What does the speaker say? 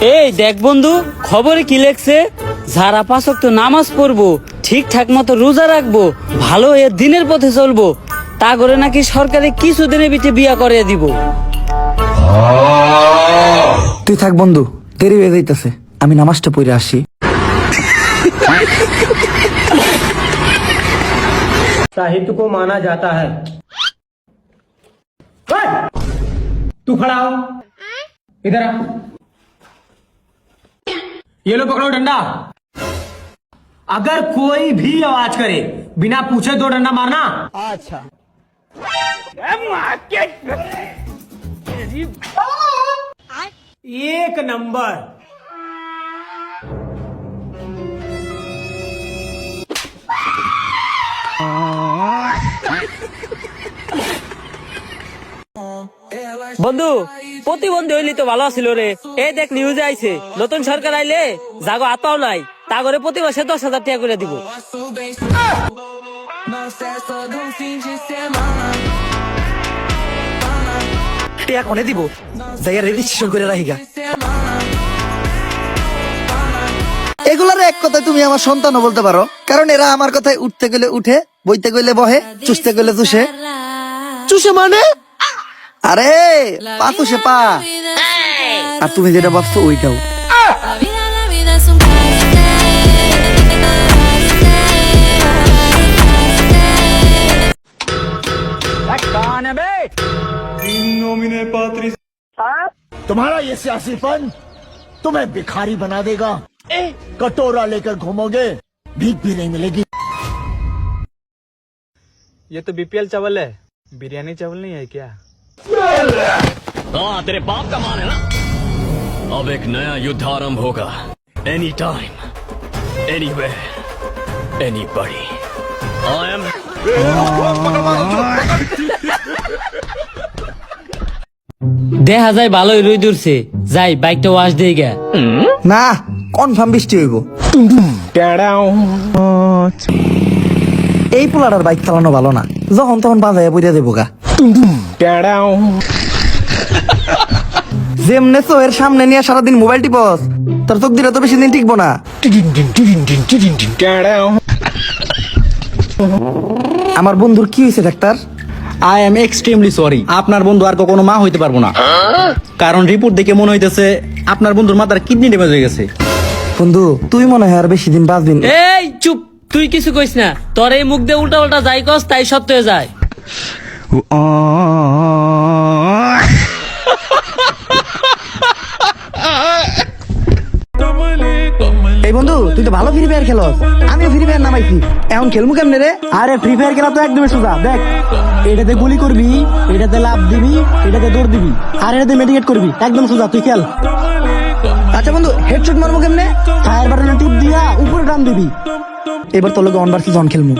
এই দেখ বন্ধু, খবরে কি লেখছে, যারা 5 ওয়াক্ত নামাজ পড়বো, ঠিকঠাক মতো রোজা রাখবো, ভালো হয়ে দিনের পথে চলবো, তা করে নাকি সরকারে কিছুদিনের ভিতরে বিয়া করিয়ে দিব। তুই থাক বন্ধু, দেরি হয়ে যাইতেছে, আমি নামাজটা পড়ে আসি। साहित्य को माना जाता है। तू खड़ा हो, इधर आ। ये लो पकड़ो डंडा। अगर कोई भी आवाज करे बिना पूछे 2 डंडा मारना। अच्छा। एक नंबर। বন্ধু, প্রতিবন্ধী হইলি তো ভালো ছিল রে। এই দেখ নিউজে আইছে, নতুন সরকার আইলে জাগো আতাও নাই, তা করে প্রতি মাসে 10,000 টাকা করে দিব। টিয়া কোনে দিব, জায়গা রেজিস্ট্রেশন করে রাখিগা। এগুলার এক কথায় তুমি আমার সন্তানও বলতে পারো, কারণ এরা আমার কথায় উঠতে গেলে উঠে, বইতে গেলে বহে, চুষতে গেলে চুষে। চুষে মানে? আরে পা চুষে পা। আর তুমি যেটা ভাবছো ওইটাও। तुम्हारा ये सियासीपन तुम्हें भिखारी बना देगा। कटोरा लेकर घूमोगे, भीख भी नहीं मिलेगी। ये तो बीपीएल चावल है, बिरयानी चावल नहीं है क्या? हाँ, तेरे बाप का मान है ना। अब एक नया युद्ध आरंभ होगा। Any time, anywhere, anybody. I am দেখা যায় ভালোই রই দূরছে, যাই বাইকটা ওয়াশ দিয়ে গে। না, কনফার্ম বৃষ্টি হইব। এই পোলাটার বাইক চালানো ভালো না, যখন তখন বাজায় বইয়া দেবো গা। যেমনে তো এর সামনে নিয়ে সারাদিন মোবাইল টিপস, তার চোখ দিলে তো বেশি দিন টিকবো না। আমার বন্ধুর কি হয়েছে doctor? I am extremely sorry, আপনার বন্ধু আর কখনো মা হইতে পারবো না, কারণ রিপোর্ট দেখে মনে হইতেছে আপনার বন্ধুর মাথার কিডনি ড্যামেজ হয়ে গেছে। বন্ধু তুই মনে হয় আর বেশি দিন বাঁচবি না। এই চুপ, তুই কিছু কইস না, তোর এই মুখ দিয়ে উল্টা উল্টা যাই কস তাই সত্য হয়ে যায়। এই বন্ধু, তুই তো ভালো ফ্রি ফায়ার খেলস, আমিও ফ্রি ফায়ার নামাইছি, এখন খেলমু কেমনে রে? আরে ফ্রি ফায়ার খেলা তো একদমই সোজা। দেখ, এটাতে গুলি করবি, এটাতে লাফ দিবি, এটাতে দৌড় দিবি, আর এটাতে মেডিকেট করবি, একদম সোজা, তুই খেল। আচ্ছা বন্ধু, হেডশট মারবো কেমনে? ফায়ার বাটনে টিপ দিয়া উপরে টান দিবি। এবার তোর লগে অন ভার্সেস অন খেলমু।